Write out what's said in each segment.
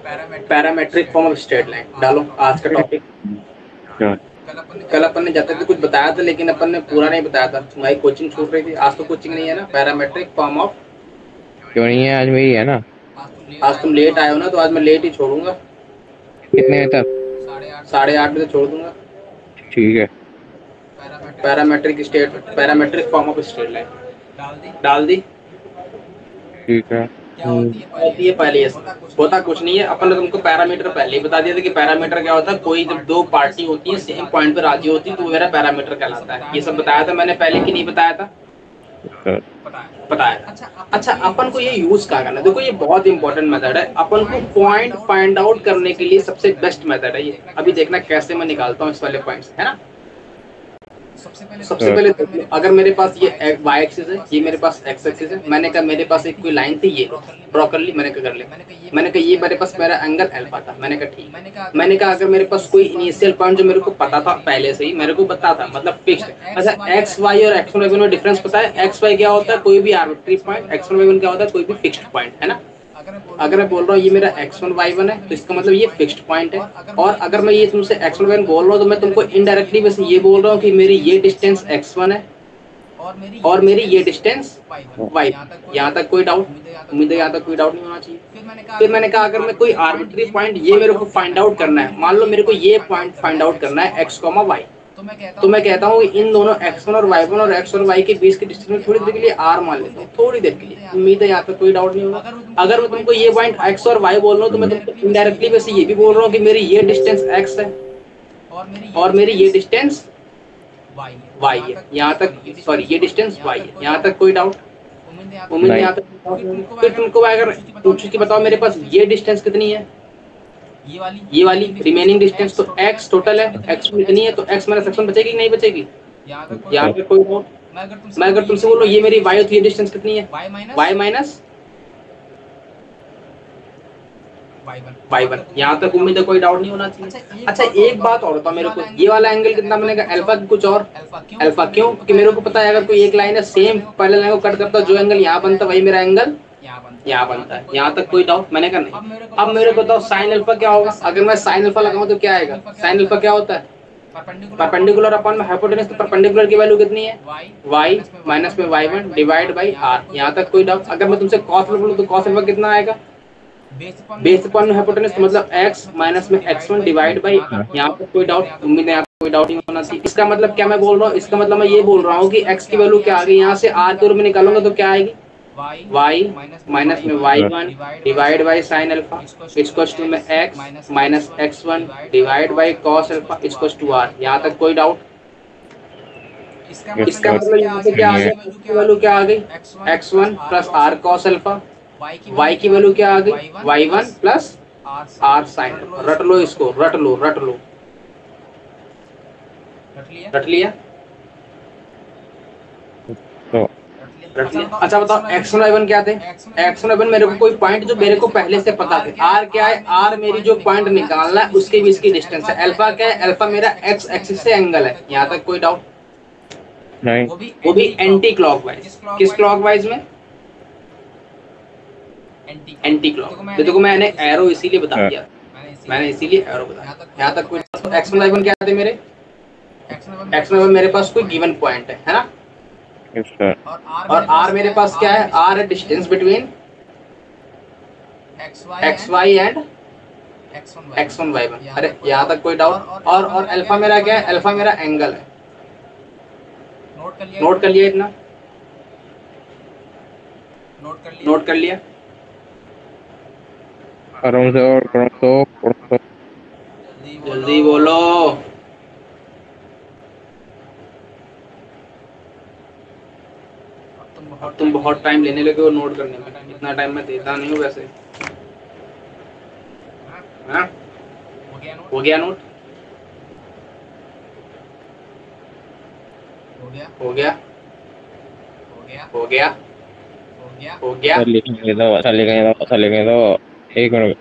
Parametric form of straight line. डालो आज का टॉपिक। कल अपन ने जाते थे कुछ बताया था, लेकिन अपन ने पूरा नहीं बताया था, तुम्हारी कोचिंग छूट रही थी। आज तो कोचिंग नहीं है ना। पैरामेट्रिक फॉर्म ऑफ क्यों नहीं है? आज मेरी है ना। आज तुम लेट आए हो ना, तो आज मैं लेट ही छोड़ूंगा। कितने बजे तक? 8:30 बजे छोड़ दूंगा। ठीक है। Parametric form of straight line डाल दी। ठीक है। होती है पहले ये होता कुछ नहीं है। अपन ने तुमको पैरामीटर पहले ही बता दिया था कि पैरामीटर क्या होता है। कोई जब दो पार्टी होती है सेम पॉइंट पे राजी होती है तो वो मेरा पैरामीटर कहलाता है। ये सब बताया था मैंने पहले कि नहीं बताया था? बताया। अच्छा, अपन को ये यूज क्या करना है? देखो ये बहुत इंपॉर्टेंट मेथड है। अपन को पॉइंट फाइंड आउट करने के लिए सबसे बेस्ट मेथड है ये। अभी देखना कैसे मैं निकालता हूँ इस वाले पॉइंट्स, है ना। सबसे पहले अगर मेरे पास ये y एक्सिस है, ये मेरे पास x एक्सिस है। मैंने कहा मेरे पास एक कोई लाइन थी, ये ड्रॉ कर ली। मैंने कहा कर ले। मैंने कहा ये मेरे पास मेरा एंगल अल्फा था। मैंने कहा ठीक। मैंने कहा अगर मेरे पास कोई इनिशियल पॉइंट जो मेरे को पता था पहले से ही, मेरे को पता था मतलब फिक्स्ड। अच्छा, x y और x1 y1 में डिफरेंस पता है? x y क्या होता है? कोई भी आर्बिट्री पॉइंट। x1 y1 क्या होता है? कोई भी फिक्स्ड पॉइंट, है ना। अगर मैं बोल रहा हूँ ये मेरा x1 y1 है तो इसका मतलब ये फिक्स्ड पॉइंट है। और अगर मैं ये तुमसे x1 y1 बोल रहा हूँ तो मैं तुमको इनडायरेक्टली वैसे ये बोल रहा हूँ कि मेरी ये डिस्टेंस x1 है और मेरी ये डिस्टेंस y। यहाँ तक कोई डाउट? उम्मीद है यहाँ तक कोई डाउट नहीं होना चाहिए। फिर मैंने कहा अगर मैं कोई आर्बिट्री पॉइंट ये मेरे को फाइंड आउट करना है, मान लो मेरे को ये पॉइंट फाइंड आउट करना है x, y, तो मैं कहता हूँ इन दोनों x1 और y1 और x और y के बीच के डिस्टेंस में थोड़ी देर के लिए r मान लेता हूँ, थोड़ी देर के लिए। उम्मीद है यहाँ तक कोई डाउट नहीं होगा। अगर मैं तुमको ये पॉइंट x और y बोल रहा हूँ तो मैं तुमको इनडायरेक्टली वैसे ये भी बोल रहा हूँ कि मेरी ये डिस्टेंस x है और मेरी ये डिस्टेंस y है। यहाँ तक सॉरी ये डिस्टेंस y है। यहाँ तक कोई डाउट? उम्मीद है यहाँ तक। फिर तुमको अगर पूछो कि बताओ मेरे पास ये डिस्टेंस कितनी है, ये वाली रिमेनिंग डिस्टेंस, तो x टोटल है। x कितनी है तो x माइनस x1 बचेगी कि नहीं बचेगी? यहाँ पे कोई डाउट? मैं अगर तुमसे बोलो ये मेरी y होती है डिस्टेंस कितनी है? y minus y1। यहाँ तक उम्मीद है कोई डाउट नहीं होना चाहिए। अच्छा, एक बात और बताओ मेरे को, ये वाला एंगल कितना बनेगा? अल्फा की कुछ और अल्फा। क्यों? क्योंकि मेरे को पता है अगर कोई एक लाइन है सेम पहले लाइन को कट करता है, जो एंगल यहाँ बनता है वही मेरा एंगल यहाँ बनता है। यहाँ तक कोई डाउट? मैंने कहा नहीं। अब मेरे को बताओ साइन अल्फा क्या होगा? अगर मैं साइन अल्फा लगाऊं तो क्या आएगा? साइन अल्फा क्या होता है? परपेंडिकुलर अपॉन में हाइपोटेनस। तो परपेंडिकुलर की वैल्यू कितनी है? y माइनस में y1 डिवाइड बाई r। यहाँ तक कोई डाउट? अगर मैं तुमसे कॉस अल्फा बोलूं तो कॉस अल्फा कितना आएगा? बेस अपॉन में हाइपोटेनस, तो मतलब x माइनस में x1 डिवाइड बाई। यहाँ पर कोई डाउट? उम्मीद है यहाँ कोई डाउट नहीं होना चाहिए। इसका मतलब क्या मैं बोल रहा हूँ? इसका मतलब मैं ये बोल रहा हूँ कि x की वैल्यू क्या आ गई? यहाँ से r के रूप में निकालूंगा तो क्या आएगी? y माइनस में y1 divide by sine alpha equals to में x minus x1 divide by cos alpha equals to r। यहाँ तक कोई डाउट? इसका मतलब यहाँ से क्या आ गया? इसकी वैल्यू क्या आ गई? x1 plus r cos alpha. y की वैल्यू क्या आ गई? y1 plus r sign. रट लो इसको, रट लो। रट लिया? अच्छा बताओ x1 y1 क्या थे? x1 y1 मेरे को कोई पॉइंट जो मेरे को पहले से पता थे। r क्या है? r मेरी जो पॉइंट निकालना है उसके बीच की डिस्टेंस है। अल्फा क्या है? अल्फा मेरा x एक्सिस से एंगल है। यहाँ तक कोई डाउट नहीं? वो भी एंटी क्लॉकवाइज। किस क्लॉकवाइज में? Anti clock. देखो मैंने एरो इसीलिए बता दिया, मैंने इसीलिए एरो बताया। यहाँ तक कोई x1 y1 क्या थे मेरे? x1 y1 मेरे पास कोई गिवन पॉइंट है ना। और r मेरे पास क्या है? r है distance between x y and x1 y1। अरे यहाँ तक कोई डाउट? और अल्फा मेरा क्या है? अल्फा मेरा एंगल है। नोट कर लिया इतना? नोट कर लिया? जल्दी बोलो। अब तुम बहुत टाइम लेने लगे हो नोट करने में। इतना टाइम मैं देता नहीं हूँ वैसे। हाँ? हो गया नोट? हो गया? लिखने दो। एक मिनट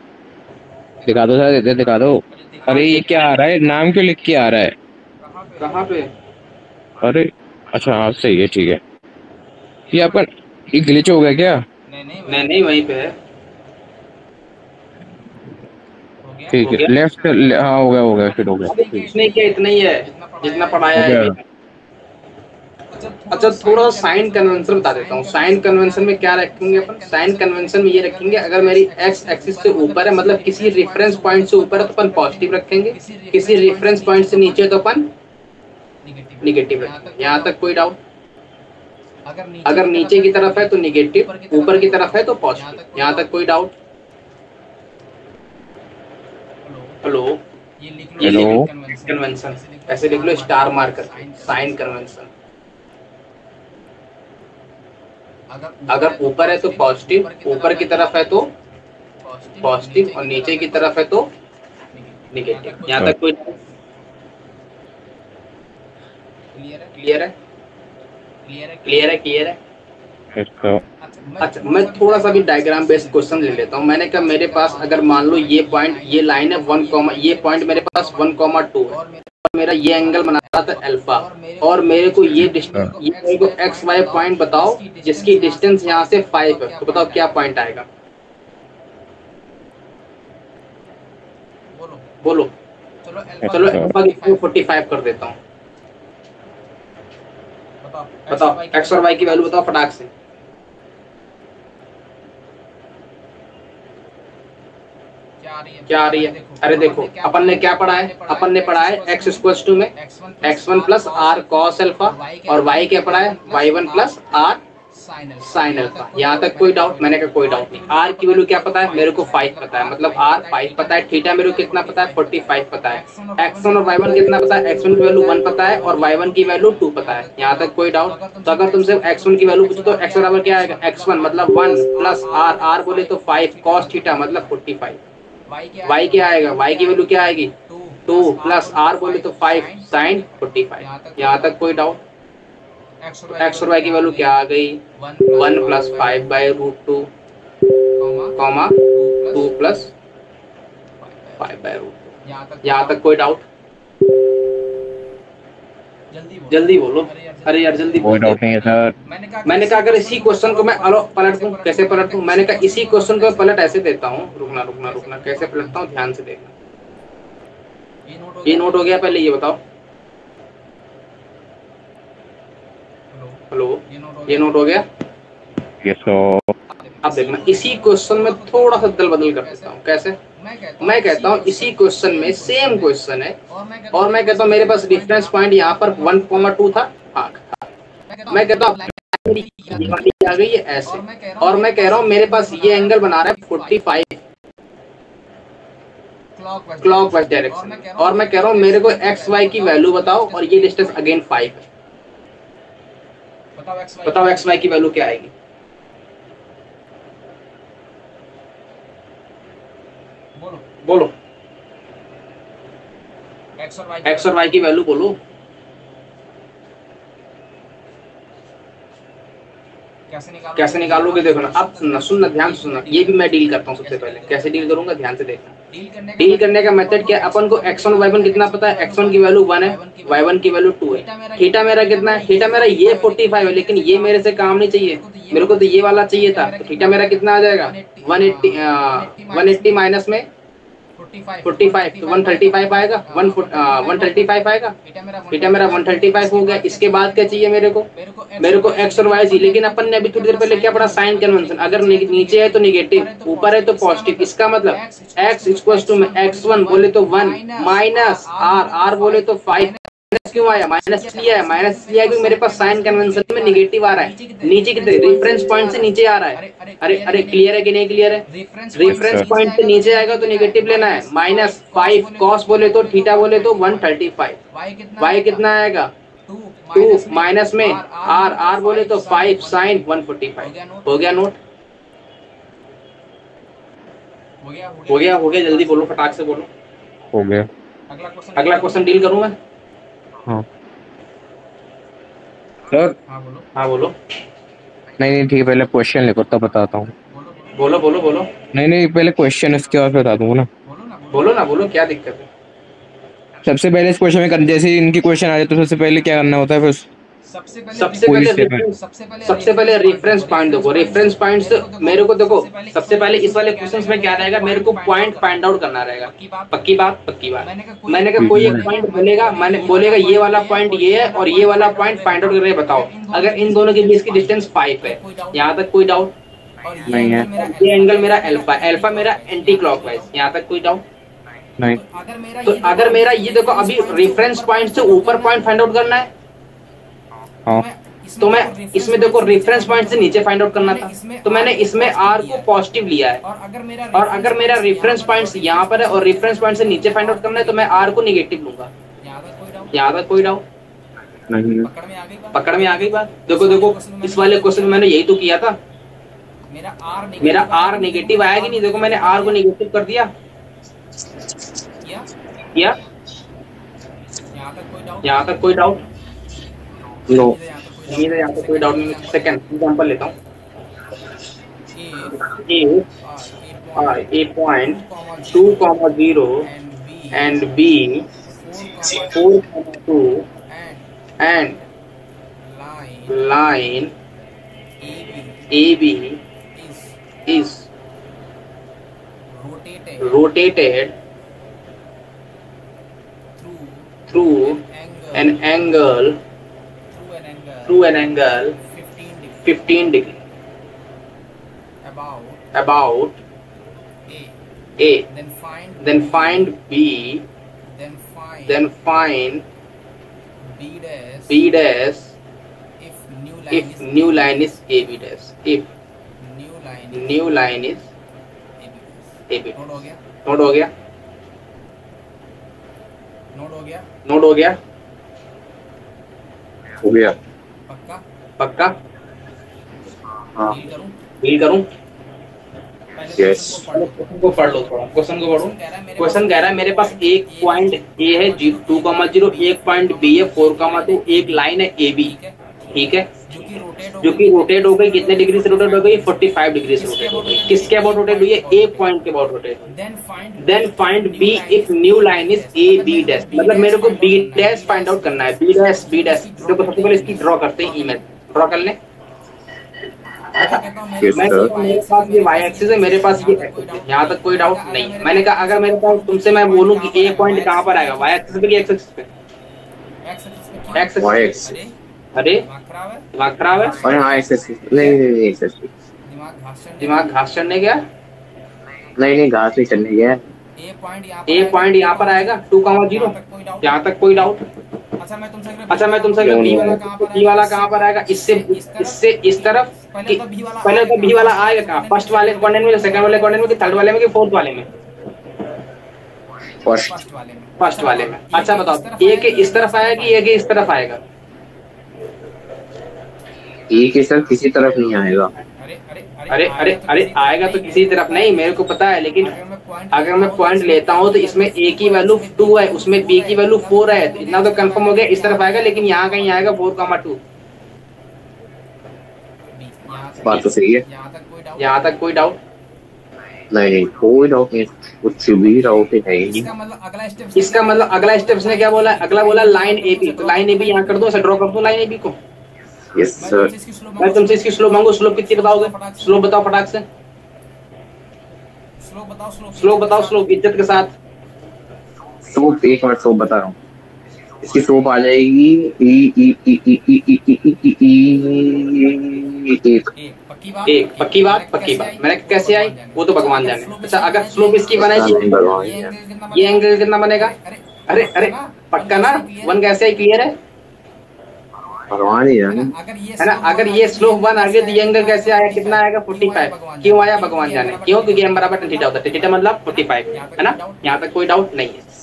दिखा दो सर, दिखा दो। अरे ये क्या आ रहा है? नाम क्यों लिख के आ रहा है? कहाँ पे? अरे अच्छा हाँ सही है, ठीक है। ये आपका ये ग्लिच हो गया क्या? नहीं वहीं पे है। ठीक हो है, गया। लेफ्ट, हाँ हो गया फिर हो गया, अभी ठीक कुछ नहीं किया, इतना ही है जितना पढ़ाया हो है गया। अभी। अच्छा थोड़ा सा साइन कन्वेंशन बता देता हूँ। साइन कन्वेंशन में क्या रखेंगे अपन? साइन कन्वेंशन में ये रखेंगे, अगर मेरी एक्स एक्सिस से ऊपर है, मतलब किसी रेफरेंस पॉइंट से ऊपर है तो अपन पॉजिटिव रखेंगे, किसी रेफरेंस पॉइंट से नीचे तो अपन निगेटिव रखेंगे। यहाँ तक कोई डाउट? अगर नीचे की तरफ है तो निगेटिव, ऊपर की तरफ है तो पॉजिटिव। यहाँ तक कोई डाउट? हेलो, ये हेलो, लिख कन्वेंशन, ऐसे लिख लो स्टार मार्कर, साइन कन्वेंशन। अगर ऊपर है तो पॉजिटिव, ऊपर की तरफ है तो पॉजिटिव, और नीचे की तरफ है तो निगेटिव। यहाँ तक कोई क्लियर है? क्लियर है, क्लियर है। इसका अच्छा मैं थोड़ा सा भी डायग्राम बेस्ड क्वेश्चन ले लेता हूँ। मैंने कहा मेरे पास अगर मान लो ये पॉइंट, ये लाइन है 1 कॉमा, ये पॉइंट मेरे पास 1,2 है, और मेरा ये एंगल बना रहा था अल्फा, और मेरे को ये मेरे को एक्स वाई पॉइंट बताओ जिसकी डिस्टेंस यहाँ से 5 है, तो बताओ क्या पॉइंट आएगा? बोलो। चलो अल्फा की 45 कर देता हूँ। बताओ एक्स और वाई की वैल्यू बताओ फटाक से। क्या आ रही है? अरे देखो अपन ने क्या पढ़ा है? अपन ने पढ़ा है एक्स इक्वल्स टू में x1 plus r cos alpha, और y क्या पढ़ा है? y1 plus are sine alpha. यहाँ तक कोई डाउट? मैंने कहा कोई डाउट नहीं। r की वैल्यू क्या पता है? मेरे को 5 पता है, मतलब r 5 पता है। थीटा मेरे को कितना पता है? 45 पता है। x1 और y1 कितना पता है? x1 की वैल्यू 1 पता है और y1 की वैल्यू 2 पता है। यहाँ तक कोई डाउट? तो अगर तुमसे x1 की वैल्यू पूछो तो x बराबर क्या आएगा? x1 मतलब 1 प्लस r बोले तो 5 cos थीटा मतलब 45। y क्या आएगा? y की वैल्यू क्या आएगी? 2 प्लस r बोले तो 5 साइन 45। यहाँ तक कोई डाउट? एक्स और वाई की वैल्यू क्या आ गई? 1 प्लस 5/√2 कॉमा 2 प्लस 5/√2। यहाँ तक कोई डाउट? जल्दी बोलो, अरे यार जल्दी कोई बोलते। डाउट नहीं है सर। मैंने कहा अगर इसी क्वेश्चन को मैं पलट दूं, कैसे पलट दूं? मैंने कहा इसी क्वेश्चन को मैं पलट ऐसे देता हूँ। रुकना, कैसे पलटता हूँ ध्यान से देखना। ये नोट हो गया? पहले ये बताओ। हेलो, ये नोट हो गया? Yes sir. अब देखना इसी क्वेश्चन में थोड़ा सा दल बदल कर देता हूँ। कैसे? मैं कहता हूँ इसी क्वेश्चन में सेम क्वेश्चन है, और मैं कहता हूँ मेरे पास रेफरेंस पॉइंट यहाँ पर 1,2 था। हाँ, मैं कहता हूँ आ गई है ऐसे, और मैं कह रहा हूँ मेरे पास ये एंगल बना रहा है 45 क्लॉकवाइज डायरेक्शन, और मैं कह रहा हूँ मेरे को एक्स वाई की वैल्यू बताओ, और ये डिस्टेंस अगेन 5 है। बताओ एक्स वाई की वैल्यू क्या आएगी? बोलो एक्स और वाई की वैल्यू बोलो। कैसे निकालोगे? देखो ना, अब सुनना ध्यान से सुनना, ये भी मैं डील करता हूँ। सबसे पहले कैसे डील करूंगा ध्यान से देखना। डील करने का मेथड क्या? अपन को x1 y1 कितना पता है? x1 की वैल्यू 1 है, y1 की वैल्यू 2 है। थीटा मेरा कितना है? थीटा मेरा ये 45 है, लेकिन ये मेरे से काम नहीं चाहिए, मेरे को तो ये वाला चाहिए था। तो थीटा मेरा कितना आ जाएगा? 180 माइनस में 45, तो 135 आएगा। 135 आएगा। थीटा मेरा 135 हो गया। इसके बाद क्या चाहिए मेरे को एक्स और वाई चाहिए। लेकिन अपन ने अभी थोड़ी देर पहले क्या पढ़ा? Sign convention. अगर नीचे है तो निगेटिव, ऊपर है तो पॉजिटिव। इसका मतलब x इक्वल्स टू में x1 बोले तो 1 माइनस r बोले तो 5। क्यों आया? माइनस लिया है। माइनस लिया क्योंकि मेरे पास साइन कन्वेंशन में निगेटिव आ रहा है। नीचे की रेफरेंस पॉइंट से नीचे आ रहा है। अरे क्लियर है कि नहीं क्लियर है? रेफरेंस पॉइंट से नीचे आएगा तो निगेटिव लेना है। माइनस 5 कॉस बोले तो थीटा बोले तो 135। y कितना आएगा? 2 माइनस में r बोले तो 5 साइन 145। हो गया नोट? हो गया जल्दी बोलो, फटाक से बोलो। हो गया। अगला क्वेश्चन डील करूं मैं? हाँ सर। हाँ बोलो। नहीं ठीक है, पहले क्वेश्चन लिखो तब बताता हूँ। बोलो। नहीं पहले क्वेश्चन, उसके बाद बता दूंगा ना। बोलो क्या दिक्कत है? सबसे पहले इस क्वेश्चन में जैसे इनकी क्वेश्चन आ जाए तो सबसे पहले क्या करना होता है? फिर सबसे पहले रेफरेंस पॉइंट देखो। रेफरेंस पॉइंट्स मेरे को देखो, सबसे पहले इस वाले क्वेश्चंस में क्या रहेगा, मेरे को पॉइंट फाइंड आउट करना रहेगा। पक्की बात, पक्की बात। मैंने कहा कोई एक पॉइंट बोलेगा, मैंने बोलेगा ये वाला पॉइंट ये है और ये वाला पॉइंट फाइंड आउट करके बताओ। अगर इन दोनों के बीच की डिस्टेंस 5 है, यहाँ तक कोई डाउट नहीं है। ये एंगल मेरा अल्फा, अल्फा मेरा एंटी क्लॉकवाइज, यहाँ तक कोई डाउट नहीं। तो अगर मेरा ये देखो, अभी रेफरेंस पॉइंट से ऊपर पॉइंट फाइंड आउट करना है, हाँ। तो मैं इसमें देखो रेफरेंस पॉइंट से नीचे फाइंड आउट करना था, तो मैंने इसमें आर को पॉजिटिव लिया है। और अगर मेरा रेफरेंस पॉइंट यहाँ पर है और रेफरेंस पॉइंट से नीचे फाइंड आउट करना है, तो मैं आर को निगेटिव लूंगा। यहाँ तक कोई डाउट नहीं। पकड़ में आ गई बात। देखो देखो, इस वाले क्वेश्चन में मैंने यही तो किया था। मेरा आर नेगेटिव आया कि नहीं, देखो मैंने आर को नेगेटिव कर दिया। यहाँ तक कोई डाउट नो। नहीं है, यहाँ तक कोई डाउट नहीं। सेकंड एग्जांपल लेता हूँ। A point 2,0 and B 4,2 and line AB is rotated through an angle 15 degree about A. Then find B. Then find B dash if new line is AB dash. If new line is AB. Note हो गया? Note हो गया? हो गया। पक्का? हाँ। Deal करूं? Yes. Question को पढ़ लो थोड़ा। क्वेश्चन को पढ़ो। क्वेश्चन कह रहा है मेरे पास एक पॉइंट ए है 2,0, एक पॉइंट बी है 4,2, एक लाइन है ए बी, ठीक है, जो कि रोटेट हो गई। कितने डिग्री से रोटेट हो गई? 45 डिग्री से रोटेट हो गई। किसके अबाउट रोटेट हुई है? एक पॉइंट के about rotate. Then find b if new line is a b dash. मतलब मेरे को बी डैश फाइंड आउट करना है। बी डैश देखो, सबसे पहले इसकी ड्रॉ करते हैं। इमेज ड्रॉ कर लें। मेरे पास ये वाई एक्सिस है, मेरे पास ये एक्सिस है। यहाँ तक कोई डाउट नहीं। मैंने कहा अगर मेरे पास तुमसे मैं बोलूं कि ए पॉइंट कहाँ पर आएगा, वाई एक्सिस पे कि एक्स एक्सिस पे? एक्स। अरे दिमाग खराब है। दिमाग घास चढ़ने गया? नहीं, घास नहीं चढ़ने गया। ए पॉइंट यहाँ पर आएगा 2,0। यहाँ तक कोई डाउट? अच्छा मैं तुमसे बी वाला कहाँ पर आएगा? इससे इस तरफ। पहले तो बी वाला आएगा कहाँ? फर्स्ट वाले क्वाड्रेंट में, सेकंड वाले क्वाड्रेंट में, कि थर्ड वाले में, कि फोर्थ वाले में? फर्स्ट वाले में। अच्छा बताओ, ए के इस तरफ आएगा कि ए के इस तरफ आएगा? ए के सर किसी तरफ नहीं आएगा। अरे आएगा तो किसी तरफ नहीं, मेरे को पता है। लेकिन अगर मैं पॉइंट लेता हूँ तो इसमें ए की वैल्यू 2 है, उसमें बी की वैल्यू 4 है, तो इतना तो कंफर्म हो गया इस तरफ आएगा। लेकिन यहाँ कहीं आएगा 4,2। बात तो सही है। यहाँ तक कोई डाउट नहीं, कोई डाउट नहीं, कुछ भी डाउट नहीं। इसका मतलब अगला स्टेप ने क्या बोला? अगला बोला लाइन ए बी। तो लाइन ए बी यहाँ कर दो, ड्रॉ कर दो लाइन ए बी को। Yes sir. मैं तुमसे इसकी स्लोप मांगू, स्लोप कितनी बताओगे? स्लोप बताओ फटाक से। स्लोप बताओ, स्लोप इज्जत के साथ। स्लोप एक मिनट, स्लोप बता रहा हूँ। इसकी स्लोप आ जाएगी एक। पक्की बात। मैंने कैसे आई वो तो भगवान जाने। अच्छा अगर स्लोप इसकी बनाएगी, ये एंगल कितना बनेगा? अरे पक्का ना? 1 कैसे आई? क्लियर है? भगवान ही जाने, है ना? अगर ये स्लोप 1 आ गया तो ये एंगल कैसे आया? कितना आएगा? 45। क्यों आया? भगवान जाने। क्यों? क्योंकि m बराबर tan थीटा होता है। थीटा मतलब 45, है ना? यहाँ तक कोई डाउट नहीं है।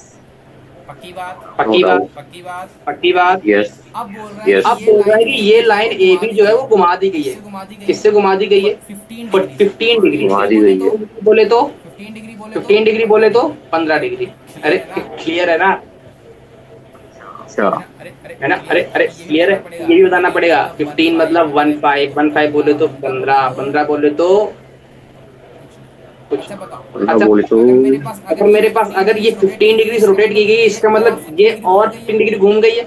पक्की बात। यस। अब बोल रहा है कि ये लाइन ए बी जो है वो घुमा दी गई है। किससे घुमा दी गई है? 15 डिग्री घुमा दी गई है। बोले तो 15 डिग्री, बोले तो 15 डिग्री। अरे क्लियर है ना? है ना? अरे क्लियर है? ये भी बताना पड़ेगा। 15 मतलब 15 बोले तो 15 बोले तो कुछ। अच्छा बोले तो अगर मेरे पास अगर ये 15 डिग्री से रोटेट की गई, इसका मतलब ये और 15 डिग्री घूम गई है।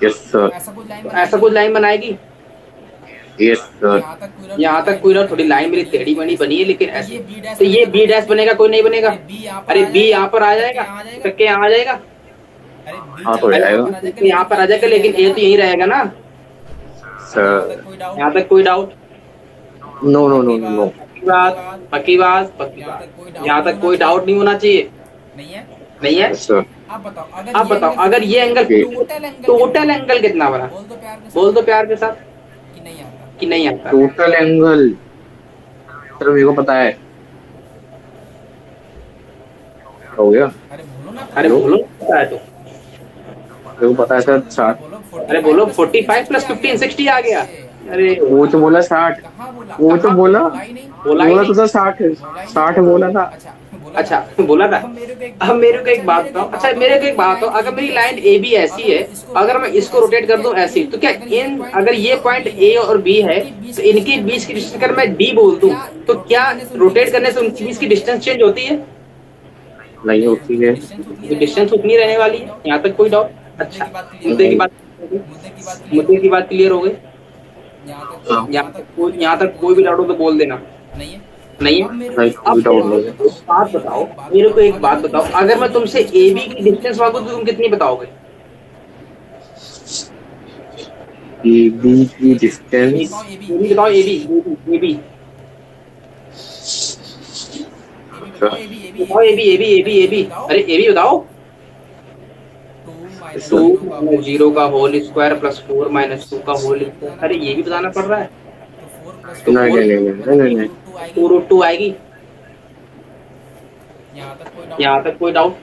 यस सर, ऐसा कुछ लाइन बनाएगी। Yes sir. यहाँ तक कोई थोड़ी लाइन मेरी टेढ़ी बनी बनी है लेकिन ऐसी, तो ये बी डैश बनेगा, कोई नहीं बनेगा। अरे बी यहाँ पर आ जाएगा, करके यहाँ आ जाएगा, हाँ तो जाएगा तो यहाँ पर आ जाएगा, लेकिन ए तो यही रहेगा ना सर। यहाँ तक कोई doubt. No no no no. पक्की बात। यहाँ तक कोई डाउट नहीं होना चाहिए। नहीं है। सर अब बताओ अगर ये एंगल, टोटल एंगल कितना बना, बोल दो प्यार के साथ कि नहीं आता। टोटल एंगल सर मेरे को पता है। हो गया। अरे बोलो पता है तो, मेरे को पता है सर 60। अरे बोलो 45 प्लस 15 60 आ गया। अरे वो तो बोला 60, वो तो बोला तो सर 60 बोला था। अच्छा बोला था। अब मेरे को एक बात बताओ, अच्छा मेरे को एक बात बताओ, अगर मेरी लाइन ए बी ऐसी है, अगर मैं इसको रोटेट कर दूं ऐसी, तो क्या इन, अगर ये पॉइंट ए और बी है तो इनके बीच की डिस्टेंस अगर मैं डी बोल दूं तो क्या रोटेट करने से उनके बीच की डिस्टेंस चेंज होती है? नहीं होती है। डिस्टेंस उतनी रहने वाली है। यहाँ तक कोई डाउट? अच्छा मुद्दे की बात क्लियर हो गई। यहाँ तक कोई भी डाउट हो तो बोल देना। नहीं है। अब बात बताओ, मेरे को एक बात बताओ, अगर मैं तुमसे ए बी की डिस्टेंस मांगू तो तुम कितनी बताओगे? ए बी की डिस्टेंस बताओ। ए बी बताओ। ए बी अरे ए बी बताओ। 2 0 का होल स्क्वायर प्लस 4 माइनस 2 का होल स्क्वायर। अरे ये भी बताना पड़ रहा है। नहीं 2√2 आएगी। यहाँ तक कोई डाउट?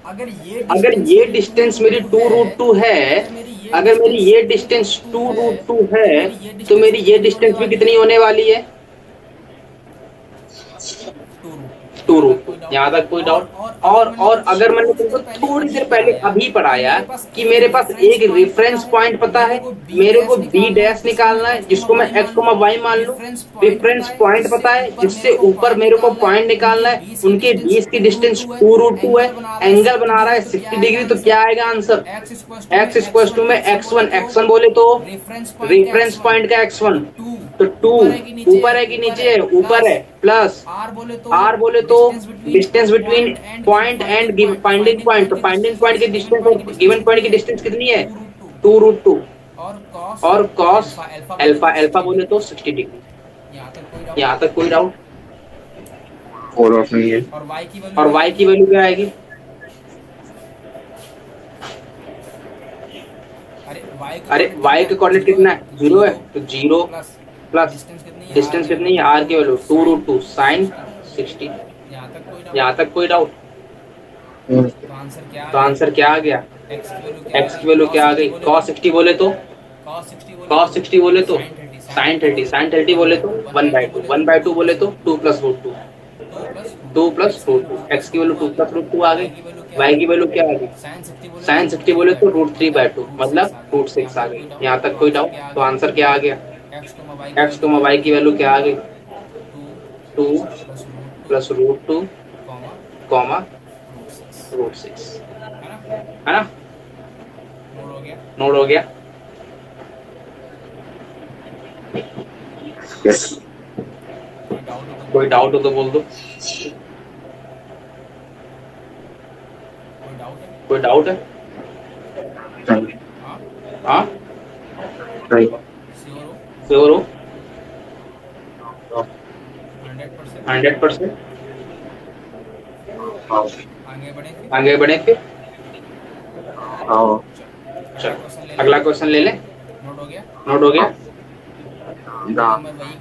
अगर ये डिस्टेंस मेरी 2√2 है, अगर मेरी ये डिस्टेंस 2√2 है, तो मेरी ये डिस्टेंस भी कितनी होने वाली है? 2√2। यहाँ तक कोई डाउट? और अगर मैंने तुमको थोड़ी देर पहले अभी पढ़ाया कि मेरे पास एक रेफरेंस पॉइंट पता है, मेरे को बी डैश निकालना है जिसको मैं एक्स कोमा वाई मान लूं। रेफरेंस पॉइंट पता है जिससे ऊपर मेरे को पॉइंट निकालना है, उनके बीच की डिस्टेंस 2√2 है, एंगल बना रहा है 60 डिग्री, तो क्या आएगा आंसर? एक्स इक्वल टू में x1 बोले तो रेफरेंस पॉइंट का x1 तो 2 ऊपर है कि नीचे है? ऊपर है, प्लस r बोले तो distance between point and finding point, तो फाइंडिंग पॉइंट की डिस्टेंस और गिवन पॉइंट की डिस्टेंस कितनी है? 2√2। और cos अल्फा बोले तो 60 डिग्री। यहाँ तक कोई डाउट? और नहीं है। और y की वैल्यू क्या आएगी? अरे y का कोऑर्डिनेट कितना है? 0 है, तो 0 प्लस डिस्टेंस कितनी है? r की वैल्यू 2√2 sin 60। यहाँ तक कोई डाउट? तो आंसर क्या आ गया? x की वैल्यू क्या आ गई? cos 60 बोले तो sin 30 बोले तो 1/2 बोले तो 2 + √2 x की वैल्यू 2 + √2 आ गई। y की वैल्यू क्या आ गई? sin 60 बोले तो √3/2 मतलब √6 आ गई। यहाँ तक कोई डाउट? तो आंसर क्या आ गया? x y की वैल्यू क्या आ गई? 2 + √2 √6 है ना? नोट हो गया? यस। कोई डाउट हो तो बोल दो। कोई डाउट है? हाँ श्योर हो? 100%। आगे बढ़े फिर? चलो अगला क्वेश्चन ले लें। नोट हो गया?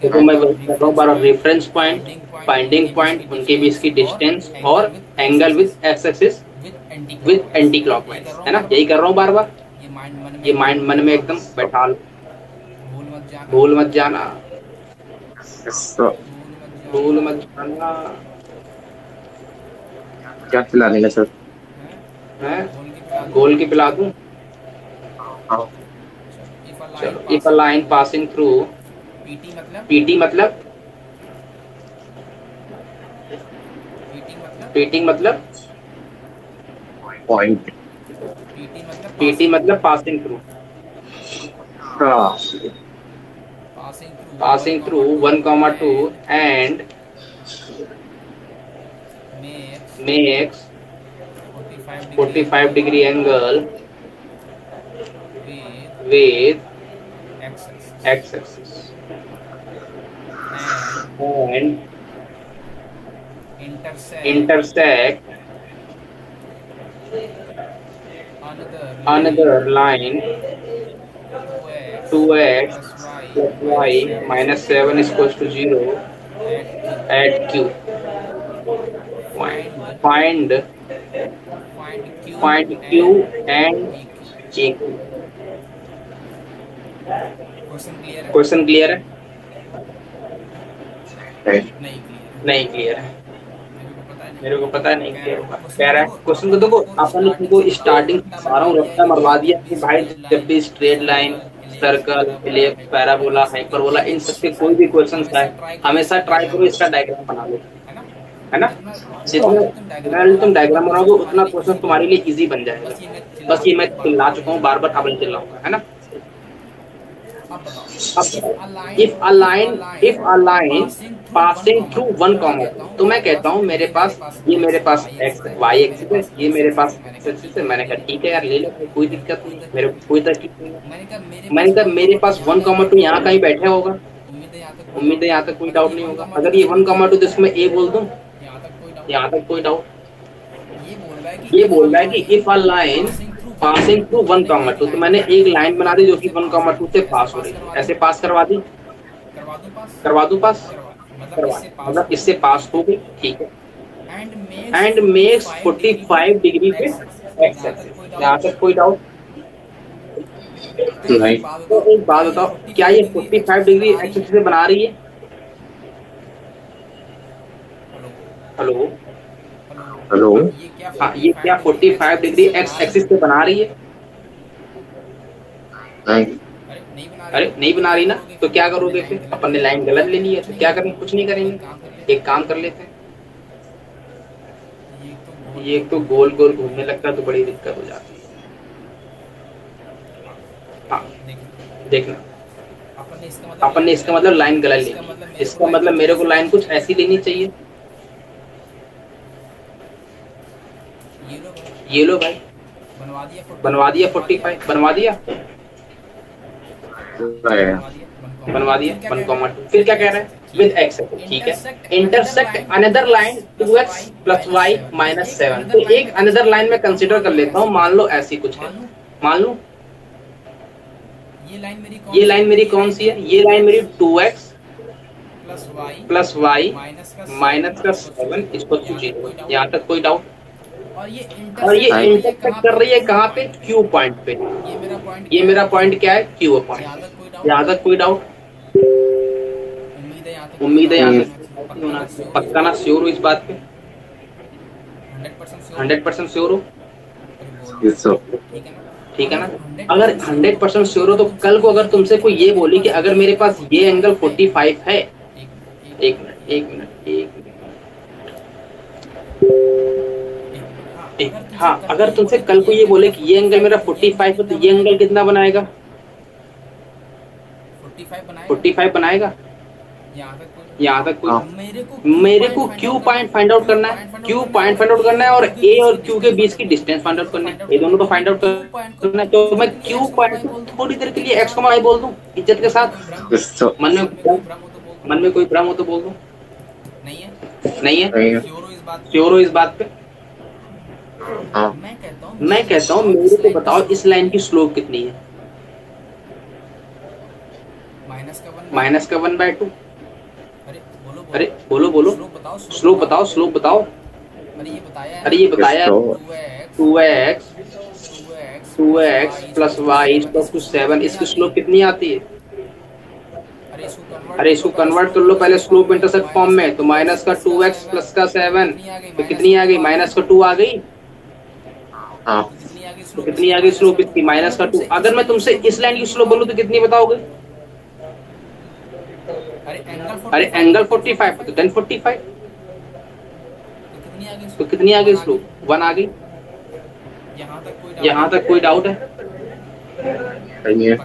तो मैं वही कर रहा हूँ बार, रेफरेंस पॉइंट, फाइंडिंग पॉइंट, उनके बीच की डिस्टेंस और angle with x axis with anti clockwise, है ना? यही कर रहा हूँ बार बार। ये माइंड मन में एकदम बैठा लो, भूल मत जाना, भूल मत जाना। क्या खिलाने का सर? गोल की पिला दूं? चलो, if a line passing through PT मतलब पॉइंट पीटी मतलब पासिंग थ्रू, हाँ passing through 1,2 and makes 45 degree angle with x-axis and intersect another line 2x plus y minus 7 is equals to 0 at q. Find q and q. Question clear है? नहीं clear है, मेरे को पता है नहीं क्लियर होगा। कह रहा है क्वेश्चन को देखो, अपन को स्टार्टिंग सारा रफ्ता मरवा दिया कि भाई जब भी straight line, circle, ellipse, parabola, hyperbola, इन सबके कोई भी क्वेश्चन आए हमेशा ट्राई करो इसका डायग्राम बना लो, है ना। जितना तुम डायग्राम बनाओगे उतना क्वेश्चन तुम्हारे लिए इजी बन जाएगा। बस ये मैं चिल्ला चुका हूँ, बार बार अब नहीं चिल्लाऊंगा, है ना। if a line passing through 1, तो मैं कहता हूँ मेरे पास x y एक्सिस है, ये मेरे पास x एक्सिस है। मैंने कहा ठीक है यार ले लो, कोई दिक्कत नहीं, मेरे को कोई तकलीफ नहीं। मैंने कहा मेरे पास 1,2 यहाँ कहीं बैठा होगा, उम्मीद है यहाँ तक कोई डाउट नहीं होगा। अगर ये 1,2 तो इसमें a बोल दूं, यहाँ तक कोई डाउट। ये बोल रहा है कि if a line passing through 1,2, तो मैंने एक लाइन बना दी जो कि 1,2 से पास हो रही है, ऐसे पास करवा दी, करवा दूं पास, मतलब इससे पास हो गई, ठीक है। एंड मेक्स 45 डिग्री पे एक्स एक्सिस, यहाँ तक कोई डाउट नहीं। तो एक बात बताओ, क्या ये 45 डिग्री एक्स एक्सिस से बना रही है? हेलो हेलो, हाँ, ये क्या 45 डिग्री एक्स एक्सिस पे बना रही है? नहीं, अरे नहीं बना रही ना, तो क्या करोगे फिर? अपन ने लाइन गलत ले ली है, तो क्या करेंगे? कुछ नहीं करेंगे, एक काम कर लेते हैं। ये तो गोल गोल घूमने लगता है तो बड़ी दिक्कत हो जाती है। हाँ देखना, अपन ने इसका मतलब लाइन गलत ले ली। इसका मतलब मेरे को लाइन कुछ ऐसी लेनी चाहिए। ये लो भाई, बनवा दिया 45, बनवा दिया 1,2। फिर क्या कह रहा है? विद एक्स, ठीक है। Intersect another line 2x plus y minus 7, तो एक अनदर लाइन में कंसिडर कर लेता हूँ। मान लो ऐसी कुछ है, मान लो ये लाइन मेरी कौन सी है? ये लाइन मेरी 2x plus y minus का 7 इसको 0, यहाँ तक कोई डाउट? और ये इंटरसेक्ट कर रही है कहाँ पे? Q पॉइंट पे। ये मेरा पॉइंट क्या है? Q point. यहाँ तक कोई डाउट? उम्मीद है यहाँ तक पक्का ना? श्योर हो इस बात पे? 100% श्योर हो? ठीक है ना। अगर 100% श्योर हो तो कल को अगर तुमसे कोई ये बोली कि अगर मेरे पास ये एंगल 45 है, एक मिनट, हाँ, अगर तुमसे कल को ये बोले कि ये एंगल मेरा 45 है, तो ये एंगल कितना बनाएगा? 45 बनाएगा। यहाँ तक मेरे को Q पॉइंट फाइंड आउट करना है, Q पॉइंट फाइंड आउट करना है, और A और Q के बीच की डिस्टेंस फाइंड आउट करनी है। ये दोनों तो फाइंड आउट करना है। तो मैं Q पॉइंट थोड़ी देर के लिए x, y बोल दूं इज्जत के साथ। मन में कोई भ्रम हो तो बोल दूं। नहीं है? श्योर हो इस बात पे? मैं कहता हूँ मेरे को बताओ इस लाइन की स्लोप कितनी है? -1/2। अरे बोलो, स्लोप बताओ। अरे ये बताया 2x plus y equals to 7, इसकी स्लोप कितनी आती है? अरे इसको कन्वर्ट कर लो पहले स्लोप इंटरसेप्ट फॉर्म में। तो माइनस का 2x प्लस का 7, तो कितनी आ गई? माइनस का 2 आ गई। तो कितनी आ गई स्लोप इसकी? माइनस का 2। अगर मैं तुमसे इस लाइन की स्लोप बोलूं तो कितनी बताओगे? अरे एंगल 45, तो 1045, तो कितनी आ गई स्लोप? 1 आ गई। यहाँ तक कोई डाउट है? सही है।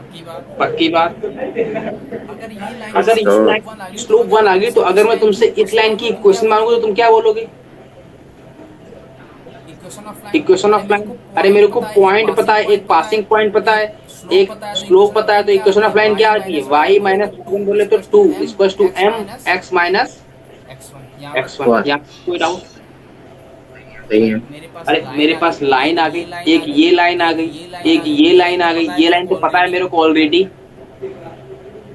पक्की बात। अगर इस लाइन स्लोप 1 आ गई तो अगर मैं तुमसे इस लाइन की इक्वेशन मांगू तो तुम क्या बोलोगे? Equation of line. अरे मेरे को पॉइंट पता है, एक पासिंग पॉइंट पता है, एक स्लोप पता है, तो इक्वेशन ऑफ लाइन क्या आती है? y माइनस 1 बोले तो 2 equals to m x minus x1। यहाँ कोई डाउट? सही है। अरे मेरे पास लाइन आ गई, एक ये लाइन आ गई, एक ये लाइन आ गई। ये लाइन तो पता है मेरे को ऑलरेडी,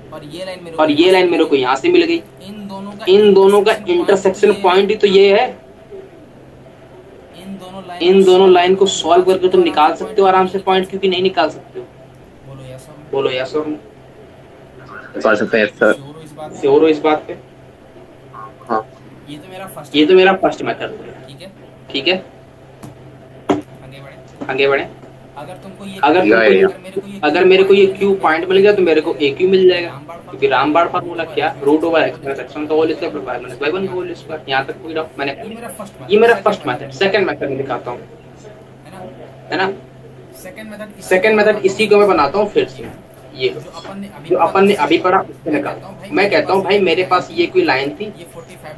और ये लाइन मेरे को यहाँ से मिल गई। इन दोनों का इंटरसेक्शन पॉइंट ही तो ये है। इन दोनों लाइन को सॉल्व करके तुम निकाल सकते हो आराम से पॉइंट, क्योंकि नहीं निकाल सकते हो? बोलो यस और नो। निकाल सकते हैं सर। श्योर हो इस बात पे? हाँ। ये तो मेरा फर्स्ट मेथड है। ठीक है, आगे बढ़े। अगर मेरे को ये क्यू पॉइंट मिल गया तो मेरे को ए क्यू मिल जाएगा, क्योंकि रामबाड़ फार्मूला क्या? Root over x minus x one का whole square plus y minus y one का होल स्क्वायर। यहाँ तक कोई डाउट? मैंने ये मेरा फर्स्ट मेथड। सेकंड मेथड में दिखाता हूँ, है ना? सेकंड मेथड इसी को मैं बनाता हूँ फिर से। ये जो अपन ने अभी पढ़ा उससे निकालता हूँ। मैं कहता हूँ भाई मेरे पास ये कोई लाइन थी,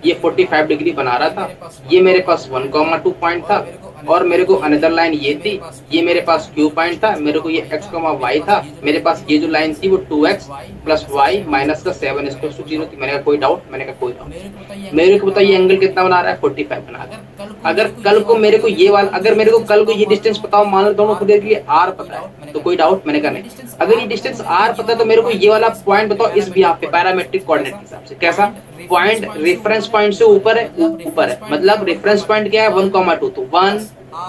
ये 45 डिग्री बना रहा था, ये मेरे पास 1,2 पॉइंट था, और मेरे को अनदर लाइन ये थी, ये मेरे पास क्यू पॉइंट था, मेरे को ये x, y था, मेरे पास ये जो लाइन थी वो 2x प्लस वाई माइनस का 7 इक्वल्स टू 0 थी। मैंने कहा कोई डाउट? मैंने कहा कोई डाउट। मेरे को बताइए एंगल कितना बना रहा है? 45 बना रहा है। अगर कल को मेरे को ये वाला, अगर मेरे को कल को ये डिस्टेंस पता हो, मान लो दोनों खुद के लिए r पता है, तो कोई डाउट? मैंने कहा नहीं। अगर ये डिस्टेंस r पता है तो मेरे को ये वाला पॉइंट बताओ इस बिहाफ पे पैरामेट्रिक कोऑर्डिनेट के हिसाब से। कैसा पॉइंट? रेफरेंस पॉइंट से ऊपर है, ऊपर है, मतलब रेफरेंस पॉइंट क्या है? 1,2, तो 1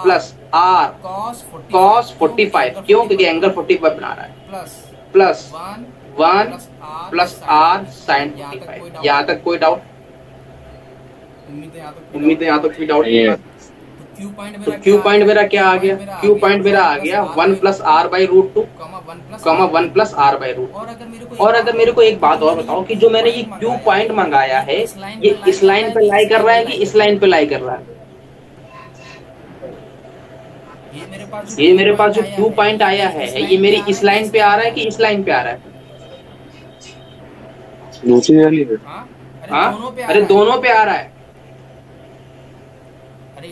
प्लस आर कॉस 45। क्यों? क्योंकि एंगल 45 बना रहा है, प्लस 1 प्लस आर साइन 45। यहाँ तक कोई डाउट? उम्मीद है यहाँ तक कोई डाउट नहीं है। तो क्यू पॉइंट मेरा क्या आ गया? क्यू पॉइंट मेरा आ गया 1 plus r by root 2, 1 plus r by root. और अगर मेरे को एक बात और बताओ कि जो मैंने ये क्यू पॉइंट मंगाया है, ये इस लाइन पे लाई कर रहा है कि इस लाइन पे लाई कर रहा है? ये मेरे पास जो क्यू पॉइंट आया है, ये मेरी इस लाइन पे आ रहा है कि इस लाइन पे आ रहा है? दूसरी वाली है। हाँ, अरे दोनों पे आ रहा है। अरे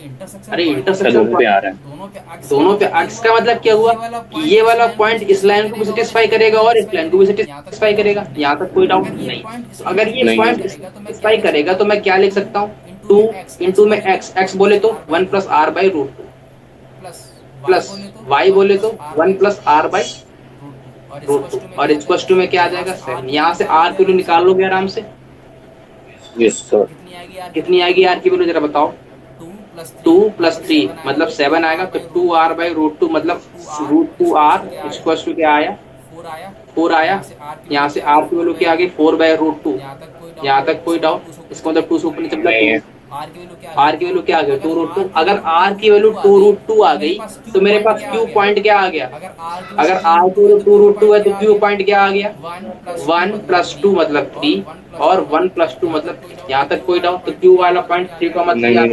इंटरसेक्शन पे आ रहा है, दोनों पे। एक्स का मतलब क्या हुआ कि ये वाला पॉइंट इस लाइन को भी सेटिस्फाई करेगा और इस लाइन को भी सेटिस्फाई करेगा। यहाँ तक कोई डाउट नहीं। तो अगर ये पॉइंट सेटिस्फाई करेगा तो मैं क्या लिख सकता हूँ? 2 इंटू में x बोले तो 1 plus r by root 2, plus y बोले तो 1 प्लस आर बाई रूट 2, और इक्वल टू में क्या आ जाएगा? 7। यहाँ से r की वैल्यू निकाल लोगे आराम से? Yes sir. कितनी आएगी r की वैल्यू जरा बताओ? 2 प्लस 3 मतलब 7 आएगा, तो 2r बाई रूट 2 मतलब रूट 2r इक्वल टू क्या आया? 4 आया। यहाँ से r की वैल्यू क्या आ गई? 4 बाई रूट 2। यहाँ तक कोई डाउट? इसका मतलब 2 से ऊपर नीचे मतलब r की वैल्यू क्या आ गई? 2 रूट 2। अगर r की वैल्यू 2 रूट 2 आ गई तो मेरे पास क्यू पॉइंट क्या आ गया? अगर r की वैल्यू 2 रूट 2 है तो क्यू पॉइंट क्या आ गया? 1 प्लस 2 मतलब 3, और 1 प्लस 2 मतलब 3। यहाँ तक कोई डाउट? तो क्यू वाला पॉइंट 3,3।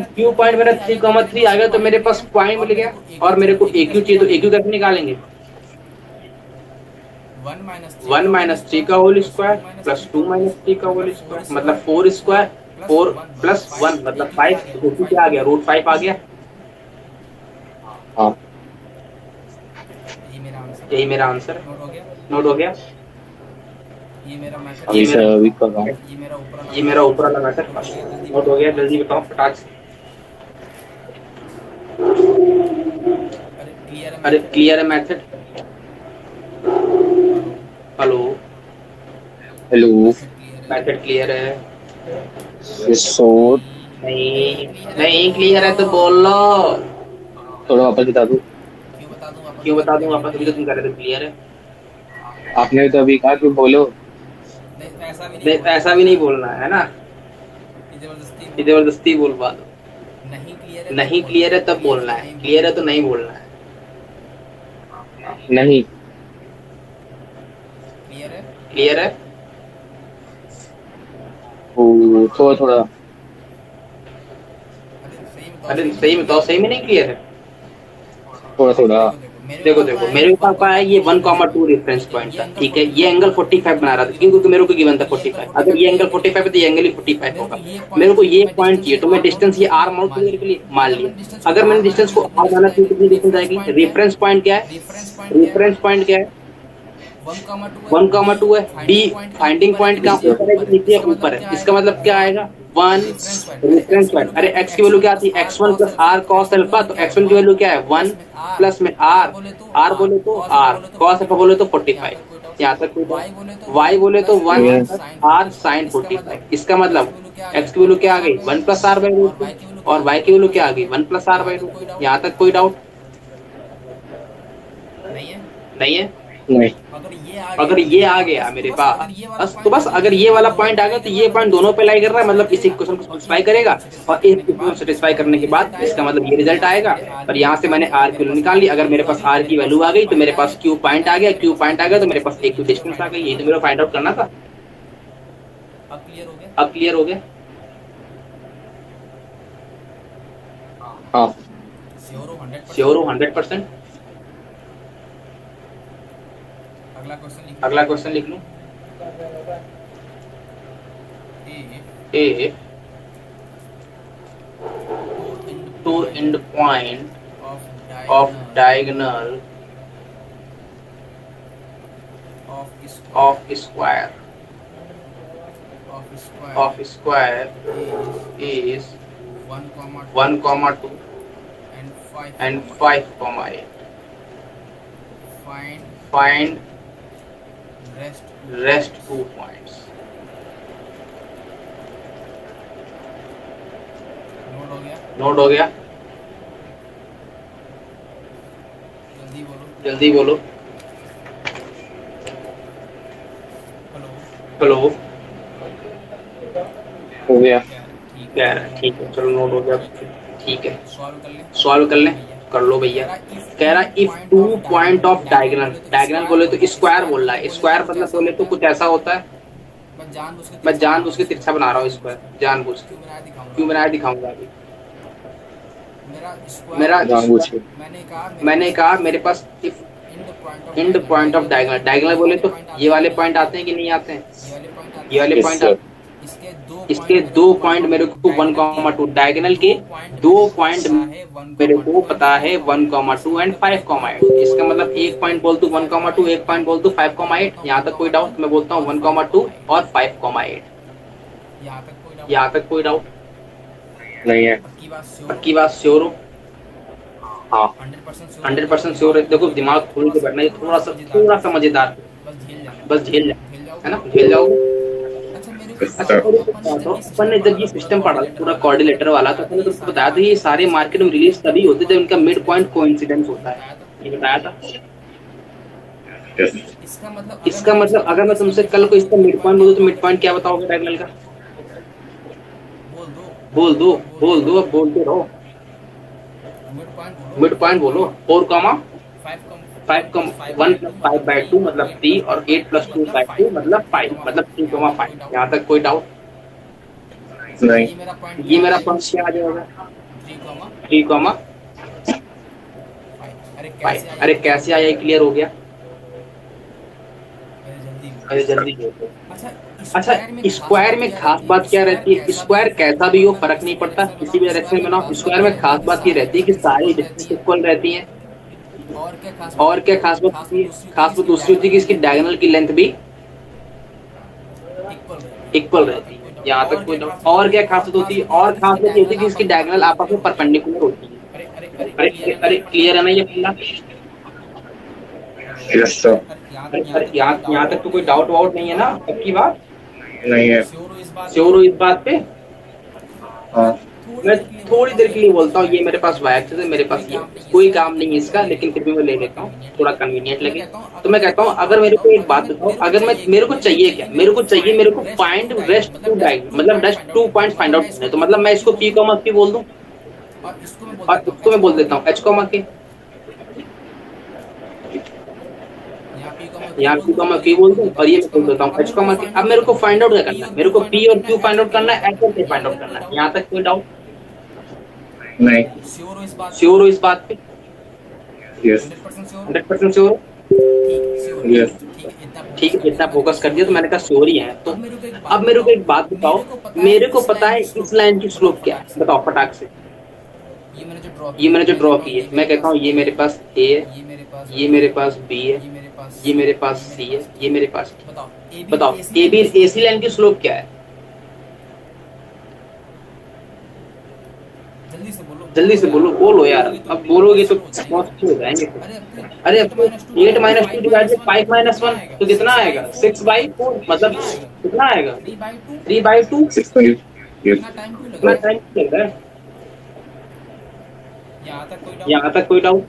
क्यू पॉइंट मेरा 3,3 आ गया तो मेरे पास पॉइंट मिल गया, और मेरे को AQ चाहिए, तो AQ कैसे निकालेंगे? 1 माइनस 3 का होल स्क्वायर प्लस 2 माइनस 3 का होल स्क्वायर मतलब 4 स्क्वायर, 4 प्लस 1 मतलब 5। तो क्या आ गया? रूट 5 आ गया। हाँ, यही मेरा आंसर नोट हो गया। ये मेरा ऊपर वाला मैथड नोट हो गया। जल्दी बताओ फटाक से। अरे क्लियर है method? Hello hello, method clear है? सर नहीं क्लियर है तो बोल लो। थोड़ा वापस बता दो। क्यों बता दूं वापस? अभी तो तुम कह रहे थे क्लियर है। आपने तो अभी कहा कि बोलो। ऐसा भी नहीं बोलना है ना, जबरदस्ती बोलवा दो। नहीं क्लियर है तब बोलना है, क्लियर है तो नहीं बोलना है। नहीं क्लियर है? थोड़ा थोड़ा। अरे सही बताओ, सही में नहीं क्लियर है? थोड़ा थोड़ा। देखो देखो मेरे पास है ये 1,2 रेफरेंस पॉइंट था, ठीक है। ये एंगल 45 बना रहा था क्योंकि मेरे को गिवन था 45। अगर ये एंगल 45 है तो ये एंगल ही 45 होगा। मेरे को ये पॉइंट चाहिए तो मैं डिस्टेंस ये आर माउंट करने के लिए मान लिया। अगर मैंने डिस्टेंस को आर माना तो कितनी डिस्टेंस आएगी? रेफरेंस पॉइंट क्या है? रेफरेंस पॉइंट क्या है? 1,2 है। बी फाइंडिंग पॉइंट कहाँ ऊपर है कि नीचे या ऊपर है? इसका मतलब क्या आएगा? 1 रेफरेंस पॉइंट। अरे x की वैल्यू क्या थी? x1 plus r cos alpha. तो x1 की वैल्यू क्या है? 1 प्लस में आर बोले तो आर कॉस अल्फा बोले तो 45। यहाँ तक y बोले तो 1 आर साइन 45। इसका मतलब x की वैल्यू क्या आ गई? 1 प्लस आर बाई रूट 2 और y की वैल्यू क्या आ गई? 1 प्लस आर बाई रूट 2। यहाँ तक कोई डाउट नहीं है? नहीं। अगर ये आ गया मेरे पास बस, तो बस अगर ये वाला पॉइंट आ गया तो ये पॉइंट दोनों पे लाई कर रहा है, मतलब इस इक्वेशन को सेटिस्फाई करेगा। और इस इक्वेशन को सेटिस्फाई करने के बाद इसका मतलब ये रिजल्ट आएगा। और यहाँ से मैंने आर की वैल्यू निकाल ली। अगर मेरे पास आर की वैल्यू आ गई तो मेरे पास क्यू पॉइंट आ गया। क्यू पॉइंट आ गया तो मेरे पास एक डिस्टेंस आ गई। ये तो मेरे फाइंड आउट करना था। अब क्लियर हो गया? हाँ श्योर हो 100%? अगला क्वेश्चन लिख लूं। A two end point of diagonal of square is 1,2 and 5,8. Find rest 2 points. नोट हो गया? जल्दी बोलो। हेलो हो गया। क्या है? ठीक है चलो नोट हो गया। ठीक है सॉल्व कर लें। कर लो भैया। कह रहा इफ 2 पॉइंट ऑफ डायगोनल बोले तो स्क्वायर बोल रहा है। स्क्वायर मतलब बोले तो कुछ ऐसा होता है। मैं जानबूझ के तिरछा बना रहा हूँ स्क्वायर, जानबूझ के। क्यों बनाया दिखाऊंगा अभी। मेरा मैंने कहा मेरे पास if end point of diagonal बोले तो ये वाले पॉइंट आते हैं कि नहीं आते हैं? ये वाले पॉइंट आते हैं। इसके 2 पॉइंट मेरे को 1,2 डायगोनल के 2 पॉइंट मेरे को पता है 1,2 एंड 5,8। इसका मतलब एक पॉइंट बोल तू 1,2, एक पॉइंट बोल तू 5,8। यहाँ तक कोई डाउट? मैं बोलता हूँ 1,2 और 5,8। यहाँ तक कोई डाउट नहीं है। पक्की बात श्योर हो? हाँ 100% श्योर है। देखो दिमाग थोड़ी देर बैठना है, थोड़ा सा मजेदार। बस झेल जाओ, है ना? झेल जाओगे। अच्छा अपन ने जब ये सिस्टम पढ़ा पूरा कोऑर्डिनेटर वाला तो अपन ने तो बताया था ये सारे मार्केट में रिलीज तभी होते जब इनका मिड पॉइंट कोइंसिडेंस होता है। ये बताया था। इसका मतलब अगर मैं तुमसे कल को इसका मिड पॉइंट बोलूं तो मिड पॉइंट क्या बताओगे डायगोनल का? बोल दो अब बोलते रहो। मिड पॉइंट बोलो। 4,5 मतलब 3 और 8 + 2 = 2 मतलब 5 मतलब 3,5। यहाँ तक कोई डाउट नहीं। ये मेरा पॉइंट क्या आ जाएगा? 3,5। अरे कैसे आया? क्लियर हो गया? अरे जल्दी। अच्छा स्क्वायर में खास बात क्या रहती है? स्क्वायर कैसा भी हो फर्क नहीं पड़ता, किसी भी डायरेक्शन में बनाओ। स्क्वायर में खास बात ये रहती है कि सारी डिस्टेंस इक्वल रहती हैं। और क्या खास बात होती है? खास बात दूसरी होती है कि इसकी डायगोनल की लेंथ भी इक्वल रहती है। यहाँ तक कोई डाउट? और क्या खास बात होती है? और खास बात ये होती है कि इसकी डायगोनल आपस में परपेंडिकुलर होती है। अरे क्लियर है ना ये पहला? Yes sir. यहाँ तक तो कोई डाउट वाउट नहीं है ना? पक्की बात नहीं है। श्योर हो इस बात पे? हाँ मैं थोड़ी देर के लिए बोलता हूँ। ये मेरे पास वाई एक्सिस है, मेरे पास ये कोई काम नहीं है इसका, लेकिन फिर भी मैं ले लेता हूँ, थोड़ा कन्वीनियंट लगे तो मैं कहता हूँ। अगर मेरे को एक बात बताओ, अगर मेरे को चाहिए क्या? मेरे को फाइंड रेस्ट 2 डायगोनल मतलब रेस्ट 2 पॉइंट्स फाइंड आउट करने हैं। तो मतलब मैं इसको P, Q बोल दूं और इसको मैं बोल देता हूँ H, K। यहाँ P, Q बोल दूं और ये मैं बोल देता हूँ H, K। अब मेरे को फाइंड आउट क्या करना है? मेरे को P और Q फाइंड आउट करना है, H और K फाइंड आउट करना है। यहाँ तक कोई डाउट नहीं। श्योर हो इस बात पे? Yes 100% sure. यस ठीक है, इतना फोकस कर दिया तो मैंने कहा श्योर ही है। तो अब मेरे को एक बात बताओ, मेरे को पता है इस लाइन की स्लोप क्या है, बताओ फटाक से। ये मैंने जो ड्रॉ की है, मैं कहता हूँ ये मेरे पास ए है, ये मेरे पास बी है, ये मेरे पास सी है, ये मेरे पास। बताओ ए बी एसी लाइन की स्लोप क्या है? जल्दी से बोलो, बोलो यार, अब बोलोगे तो बहुत अच्छे हो जाएंगे। अरे 8 - 2 डिवाइड बाय 5 - 1 तो कितना आएगा? 6/4, मतलब कितना आएगा? 3/2। 6/5 यस कितना टाइम लग रहा है? यहाँ तक कोई डाउट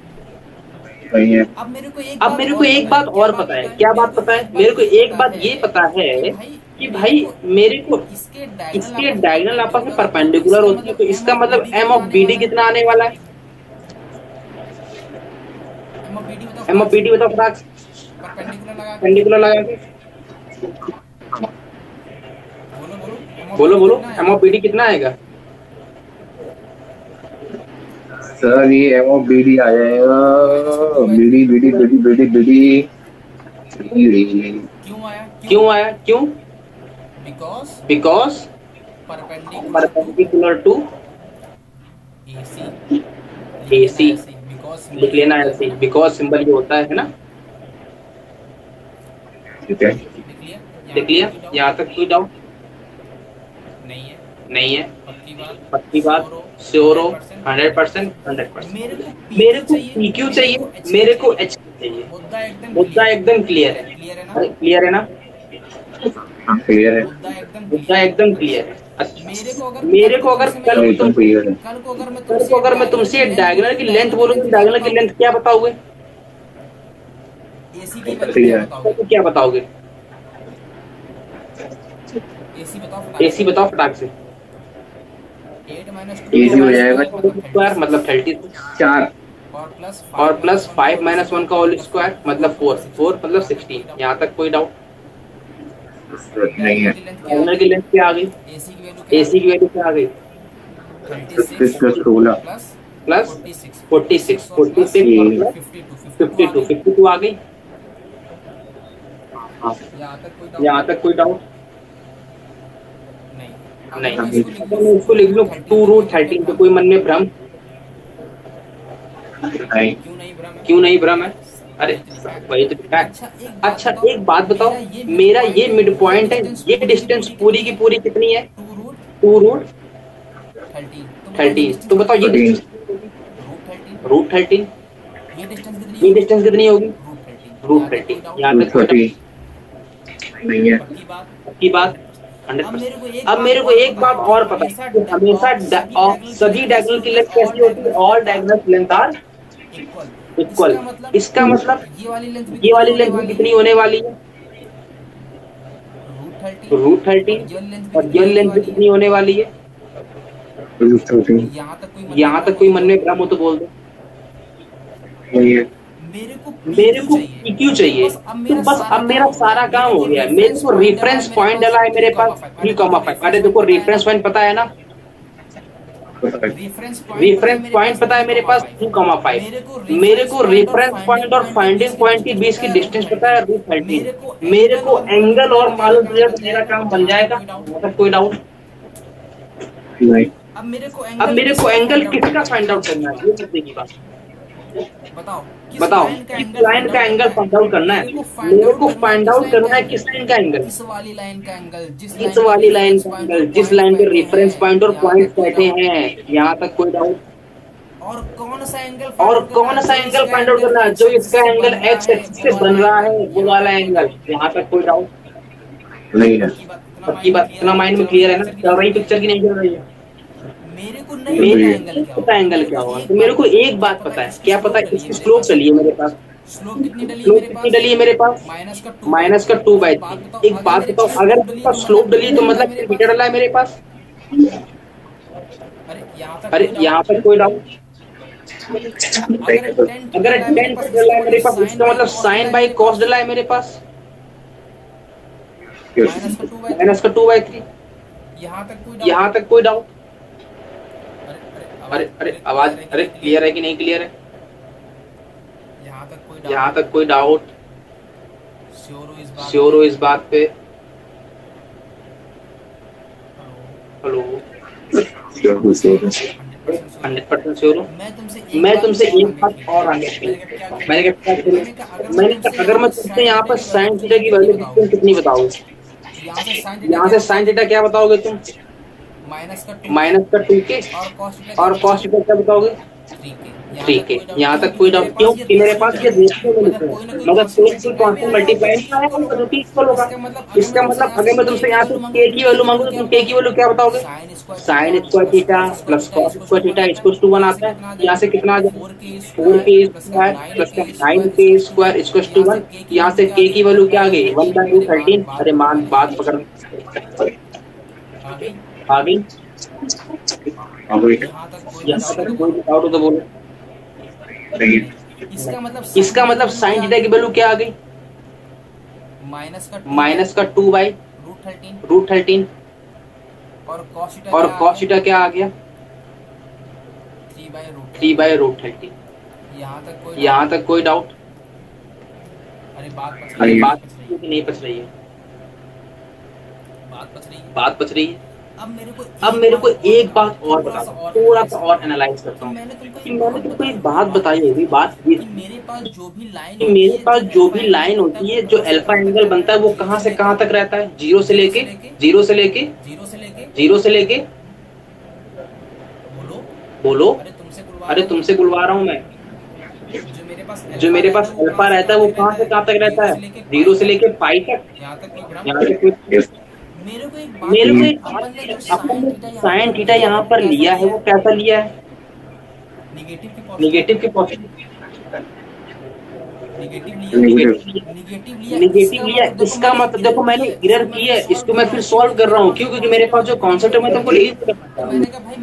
नहीं है। अब मेरे को एक बात और पता है। क्या बात पता है? मेरे को एक बात ये पता है कि भाई मेरे को इसके डायगोनल आपस में परपेंडिकुलर होती है, तो इसका मतलब एम ऑफ बी डी कितना आने वाला है? एम ऑफ बी डी बताओ फटाक, परपेंडिकुलर लगा के बोलो एम ऑफ बी डी कितना आएगा? सर ये एम ऑफ बी डी आ जाएगा, BD BD BD BD BD क्यों आया? क्यों? Because perpendicular to AC। लिख लेना ऐसे, बिकॉज सिंबल ये होता है ना। ठीक है, देख लिया? यहाँ तक कोई डाउट नहीं है? पक्की बात, श्योर हो? 100%। मेरे को PQ चाहिए, मेरे को HQ चाहिए, मुद्दा एकदम क्लियर है। अरे क्लियर है ना? क्लियर है, मुद्दा एकदम क्लियर है। मेरे को अगर कल को अगर मैं तुमसे डायगोनल की लेंथ बोलूँ, डायगोनल की लेंथ क्या बताओगे? क्या बताओगे? AC बताओ फटाक से। इजी हो जाएगा, स्क्वायर मतलब 34 और प्लस 5 - 1 का होल स्क्वायर मतलब 4 मतलब 16। यहाँ तक कोई डाउट नहीं है। डायगोनल की लेंथ क्या आ गई? AC की वैल्यू क्या आ गई? 36 + 16 प्लस 46 52 आ गई। यहाँ तक कोई डाउट नहीं? तो मैं इसको लिख लूँ 2√13, तो कोई मन में भ्रम? नहीं, क्यों नहीं भ्रम है? अरे वही तो फैक्ट। अच्छा एक बात बताओ, मेरा ये मिड पॉइंट है, ये डिस्टेंस पूरी की पूरी कितनी है? 2√13। तो बताओ ये डिस्टेंस √13, ये डिस्टेंस कितनी होगी? √13। यहाँ तक नहीं है। की बात 100%। अब मेरे को एक बात और पता है कि हमेशा सभी डायगोनल की लेंथ कैसी होती है? All diagonal length are equal. इसका मतलब ये वाली लेंथ कितनी होने वाली है? √13। और ये लेंथ कितनी होने वाली है? यहाँ तक कोई मन में भ्रम हो तो बोल दो। मेरे को PQ चाहिए, तो बस अब मेरा सारा काम हो गया। मेरे को रेफरेंस पॉइंट डाला है मेरे पास 3,5। अरे देखो रेफरेंस पॉइंट पता है ना? रेफरेंस पॉइंट पता है मेरे पास 2,5। मेरे को रेफरेंस पॉइंट और फाइंडिंग पॉइंट के बीच की डिस्टेंस पता है √13। मेरे को एंगल और मालूम दिया तो मेरा काम बन जाएगा। कोई डाउट नहीं। अब मेरे को एंगल किसका फाइंड आउट करना है? ये मुद्दे की बात बताओ, किस लाइन का एंगल फाइंड आउट करना है? मेरे को फाइंड आउट करना है किस लाइन का एंगल? इस वाली लाइन का एंगल, जिस लाइन पे रेफरेंस पॉइंट और पॉइंट बैठे हैं। यहाँ तक कोई डाउट? और कौन सा एंगल फाइंड आउट करना है? जो इसका एंगल x एक्सिस से बन रहा है, वो वाला एंगल। यहाँ तक कोई डाउट नहीं है। सबकी बात इतना माइंड में क्लियर है ना? चल रही पिक्चर की नहीं चल रही है? मेरे को नहीं पता एंगल क्या होगा। तो मेरे को एक बात पता है। क्या पता है? इसकी स्लोप चली है मेरे पास। स्लोप कितनी डली है मेरे पास? -2/3। एक बात बताओ, अगर मेरे पास स्लोप डली तो मतलब मीटर डला है मेरे पास। अरे यहाँ पर कोई डाउट? अगर 10 डला है मेरे पास, इसका मतलब sin/cos डला है मेरे पास -2/3। यहाँ तक कोई डाउट? अरे आवाज, अरे क्लियर है कि नहीं क्लियर है? यहाँ तक कोई डाउट? श्योर हो इस बात पे? हेलो, 100% श्योर हो? मैं तुमसे एक बात और आगे मैंने कहा अगर मैं तुमसे यहाँ पर साइन थीटा की वैल्यू कितनी बताओगे? यहाँ से साइन थीटा क्या बताओगे तुम? -2 के और cos थीटा क्या बताओगे? 3 के। यहाँ तक कोई डाउट? क्यों कि मेरे पास ये रेशियो में लिखा है, मतलब सेम टू कांस्टेंट मल्टीप्लाई रूपी इक्वल होगा। इसका मतलब अगर मैं तुमसे यहाँ से k की वैल्यू मांगू तो तुम k की वैल्यू क्या बताओगे? Sine square theta plus cos square theta equals to 1 आता है। यहाँ से कितना आ जाएगा? 4k square plus 9k square equals to 1। यहाँ से k की वैल्यू क्या आ गई? 1/√13। अरे मान बात पकड़ आ गई। यहाँ तक कोई डाउट हो तो बोलो। इसका मतलब साइन थीटा की वैल्यू क्या आ गई? -2/√13 और cos थीटा क्या आ गया? 3/√13। यहाँ तक कोई डाउट? अरे बात नहीं पच रही है, बात पच रही है। अब मेरे को एक बात और बता दो, थोड़ा सा और एनालाइज करता हूँ कि मैंने तुमको एक बात बताई है, बात ये मेरे पास जो भी लाइन होती है, जो अल्फा एंगल बनता है वो कहाँ से कहाँ तक रहता है? जीरो से लेके बोलो। अरे तुमसे बुलवा रहा हूँ मैं। जो मेरे पास अल्फा रहता है वो कहाँ से कहाँ तक रहता है? 0 से लेके पाई तक। यहाँ तक मेरे को अपन ने साइन थीटा यहाँ पर लिया है, वो कैसा लिया है? नेगेटिव के पॉजिटिव नेगेटिव लिया। इसका मतलब देखो मैंने एरर की है, इसको मैं फिर सॉल्व कर रहा हूँ। क्यों? क्योंकि मेरे पास जो कॉन्सेप्ट है मैं तुमको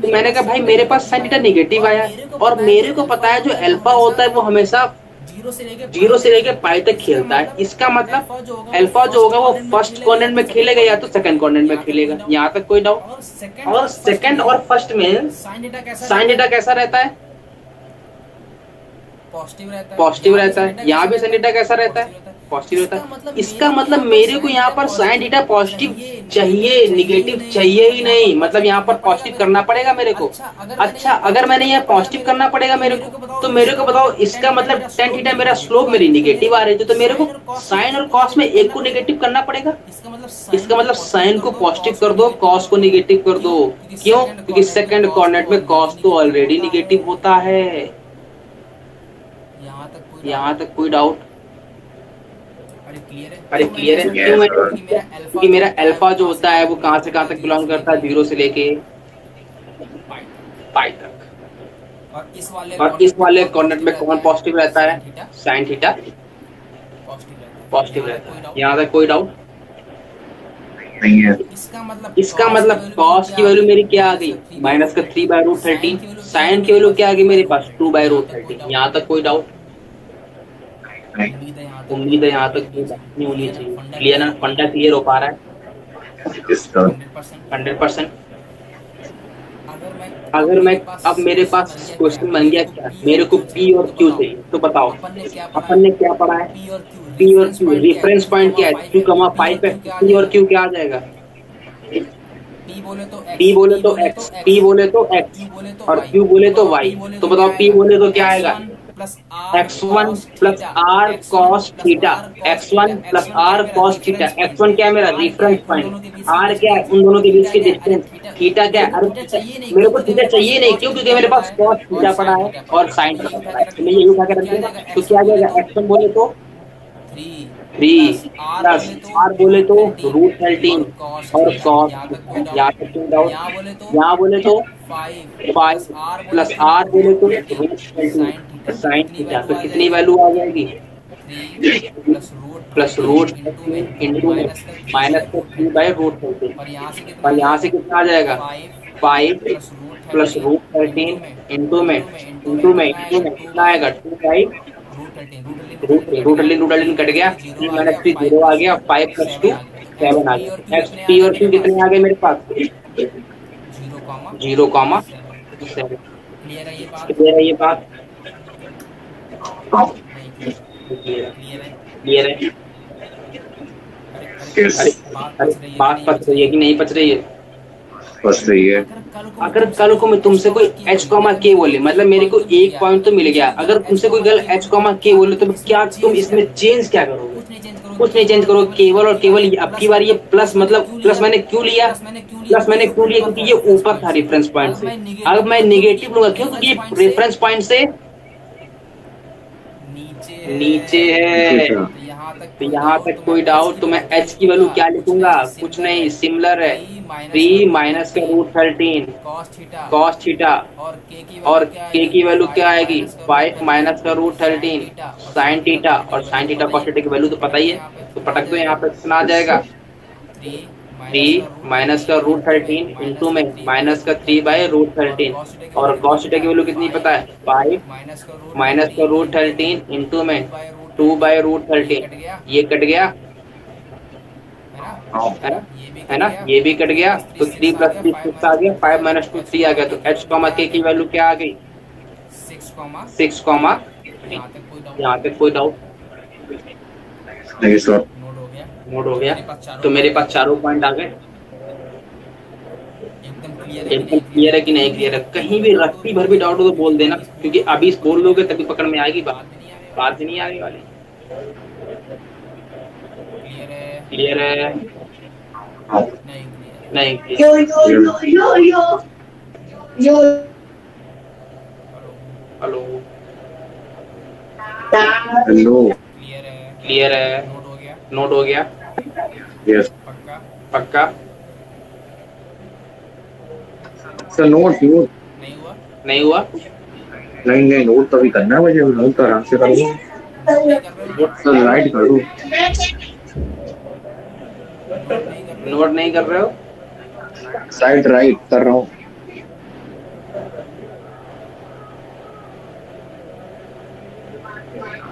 तो मैंने कहा भाई मेरे पास साइन थीटा नेगेटिव आया और मेरे को पता है जो अल्फा होता है वो हमेशा 0 से लेके पाई तक खेलता है। इसका मतलब अल्फा जो होगा वो फर्स्ट क्वाड्रेंट में खेलेगा या तो सेकंड क्वाड्रेंट में खेलेगा। यहाँ तक कोई डाउट? और सेकंड और फर्स्ट में साइन थीटा कैसा रहता है? पॉजिटिव रहता है। यहाँ भी साइन थीटा कैसा रहता है? पॉजिटिव रहता है। इसका मतलब मेरे को यहाँ पर साइन थीटा पॉजिटिव चाहिए, निगेटिव चाहिए ही नहीं। मतलब यहाँ पर पॉजिटिव करना पड़ेगा मेरे को। अच्छा, अगर मैंने यहाँ पॉजिटिव करना पड़ेगा मेरे को, तो मेरे को बताओ इसका मतलब टेन थीटा मेरा स्लोप मेरी निगेटिव आ रही थी, तो मेरे को साइन और कॉस में एक को निगेटिव करना पड़ेगा। इसका मतलब साइन को पॉजिटिव कर दो, कॉस को निगेटिव कर दो। क्यों? क्योंकि सेकंड कोऑर्डिनेट में कॉस तो ऑलरेडी निगेटिव होता है। यहाँ तक कोई डाउट? अरे क्लियर है। क्योंकि मेरा अल्फा जो होता है वो कहाँ से कहाँ तक बिलोंग करता है? 0 से लेके पाई तक। और इस वाले कोऑर्डिनेट में कौन पॉजिटिव रहता है? साइन थीटा पॉजिटिव रहता है। यहाँ तक कोई डाउट नहीं है। इसका मतलब कॉस की वैल्यू मेरी क्या आ गई? -3/√13। साइन की वैल्यू क्या आ गई मेरे पास? 2/√13। यहाँ तक कोई डाउट? उम्मीद है यहाँ तक नहीं होनी चाहिए। क्लियर ना? फंडा क्लियर हो पा रहा है? 100%। अगर मैं अब मेरे पास क्वेश्चन बन गया क्या? मेरे को P और Q चाहिए, तो बताओ अपन ने क्या पढ़ा है? P और Q रेफरेंस पॉइंट क्या है? 2,5 पे P और Q क्या आ जाएगा? P बोले तो X, P बोले तो X और Q बोले तो Y। तो बताओ P बोले तो क्या आएगा? x1 plus r cos theta. x1 plus r cos theta. x1 क्या है मेरा? Reference point. r क्या है? उन दोनों के बीच की डिस्टेंस। थीटा क्या है? अरे मेरे को थीटा चाहिए नहीं। क्यों? क्योंकि मेरे पास cos थीटा पड़ा है और sin थीटा पड़ा है। तो मैं यही उठा के रख दूंगा। तो क्या आ जाएगा? x1 बोले तो 3 प्लस r बोले तो √13 और cos। यहाँ तक डाउट? यहाँ बोले तो 5 प्लस r बोले तो √13 साइन थीटा। तो कितनी वैल्यू आ जाएगी? प्लस √13 इंटू में -3/√13। और यहाँ से कितना आ जाएगा? 5 प्लस √13 इंटू में कितना आएगा? 2/√13 कट गया, 3 - 3 0 आ गया, 5 + 2 7 आ गया। X P और Q कितने आ गए मेरे पास? 0,7। क्लियर है ये बात? क्लियर है, क्लियर है। क्लियर है। अरे Yes. अरे बात अरे पच रही है कि बात नहीं पच पच रही रही है है? कि नहीं पच रही है? फंस रही है। अगर कल को मैं तुमसे कोई एच कॉमा के बोले, मतलब मेरे को एक पॉइंट तो मिल गया, अगर तुमसे कोई गल एच कॉमा के बोले तो क्या तुम इसमें चेंज क्या करोगे? कुछ नहीं चेंज करोगे, केवल और केवल अब की बार ये प्लस, मतलब प्लस मैंने क्यों लिया? प्लस मैंने क्यों लिया? क्योंकि ये ऊपर था रेफरेंस पॉइंट से। अब मैं निगेटिव लूंगा क्यों? क्योंकि ये रेफरेंस पॉइंट से नीचे नीचे है। है। अच्छा। तो यहाँ तक तो कोई यहाँ डाउट, तक तो मैं कोई एच डाउट की तो मैं वैल्यू क्या एच की वैल्यू लिखूंगा? क्या कुछ लिखूंगा? नहीं, कुछ सिमिलर नहीं, है। सिमिलर है। 3 माइनस का root 13 cos theta cos theta, और के की और वैल्यू क्या के आएगी? की वैल्यू क्या 5 आएगी? माइनस का रूट 5 माइनस का रूट साइन 13 थीटा और sine sine theta theta, cos theta और की साइन वैल्यू थीटा पता कॉस ही है। थीटा की वैल्यू तो पटक पता ही दो है। यहाँ पे, तो कितना आ पटक दो यहाँ जाएगा? पे, कितना आ जाएगा? 3 3 माइनस का रूट 13 इंटू में माइनस का 3 बाय रूट 13, और कॉस थीटा की वैल्यू कितनी पता है? 5 माइनस का रूट 13 इंटू में 2 बाय रूट ये 13। कट गया, ये कट गया, है ना? हाँ। है ना? ये भी है कट ना? गया। ये भी कट 3 गया। प्लस तो 3 3 6 आ प्लस गया, 3 5 6 आ माइनस गया, 2 3 5 आ गया, माइनस तो 2 एच 3 आ कॉमा गया। के तो की एच वैल्यू कॉमा क्या आ के की गई? वैल्यू क्या आ गई? 6 कॉमा। 6 कॉमा। यहाँ तक कोई डाउट? यहाँ तक कोई डाउट? नहीं सर। नोट हो गया। नोट हो तो गया। मेरे पास चारों तो मेरे पॉइंट आ पास गए। चारों पॉइंट आ गए। एकदम क्लियर है कि एकदम नहीं क्लियर क्लियर है? है कि नहीं कहीं भी क्लियर है? रत्ती भर कहीं भी भी डाउट हो तो रत्ती भर बोल भी देना, डाउट हो तो बोल क्योंकि देना, अभी इस क्योंकि बोलोगे अभी तो बोल पकड़ में लोगे आएगी तभी बात। पकड़ में आएगी बात। बात भी नहीं आने वाली। बात ही नहीं आने वाली। क्लियर है? क्लियर है? नहीं क्लियर है। नहीं यो क्लियर। यो यो यो यो यो। हेलो। हेलो। हेलो। क्लियर है? क्लियर है? नोट हो गया? नोट हो गया? यस। पक्का? पक्का? Sir note note. नहीं हुआ? नहीं हुआ? नहीं नहीं, नोट तभी करना है मुझे, नोट तो आराम से करूँगा। नोट नहीं कर रहे हो क्या? सर राइट कर दूँ। नोट नहीं कर रहे हो? नोट नहीं कर रहे हो? साइड राइट कर रहा हूँ।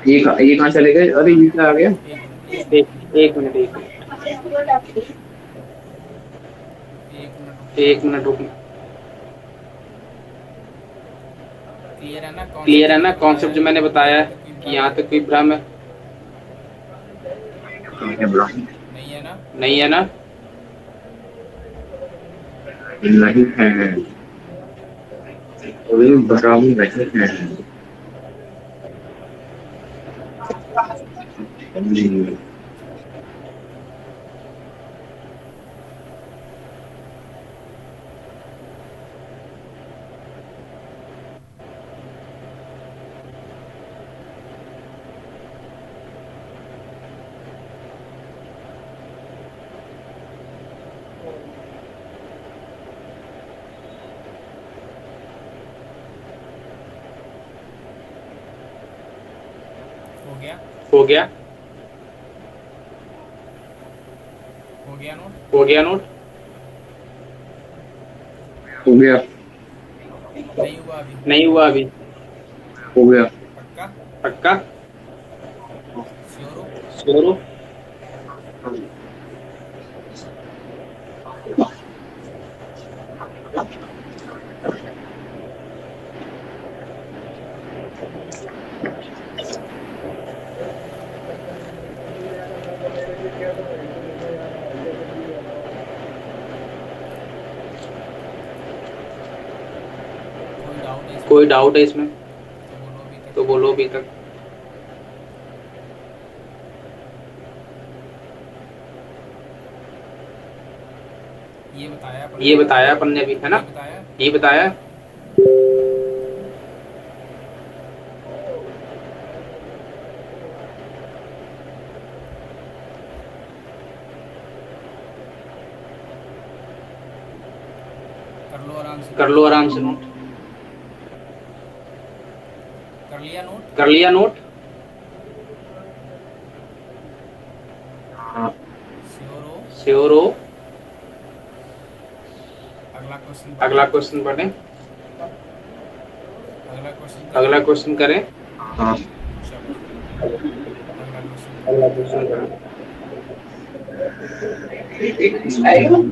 ये कहाँ चले गए? अरे ये क्या आ गया? एक मिनट, एक मिनट, एक मिनट, एक मिनट। एक मिनट रुकना। क्लियर है ना क्लियर है ना कॉन्सेप्ट कॉन्सेप्ट जो मैंने बताया है कि कि यहाँ तक कोई भ्रम है? नहीं है ना? नहीं है ना? नहीं है, कोई भ्रम नहीं है। हो गया? हो गया? हो गया नोट? हो गया नोट? हो गया। नहीं हुआ अभी? नहीं हुआ अभी? हो गया। पक्का? पक्का? श्योर हो? श्योर हो? कोई डाउट है इसमें? तो बोलो अभी तक। ये बताया अपन ने अभी, है ना? ये बताया। कर लो आराम से। कर लो आराम से नोट। कर लिया नोट? कर लिया नोट? श्योर हो? श्योर हो? अगला क्वेश्चन। अगला क्वेश्चन पढ़ें। अगला क्वेश्चन करें। हाँ। चलो अगला क्वेश्चन। अगला क्वेश्चन करें।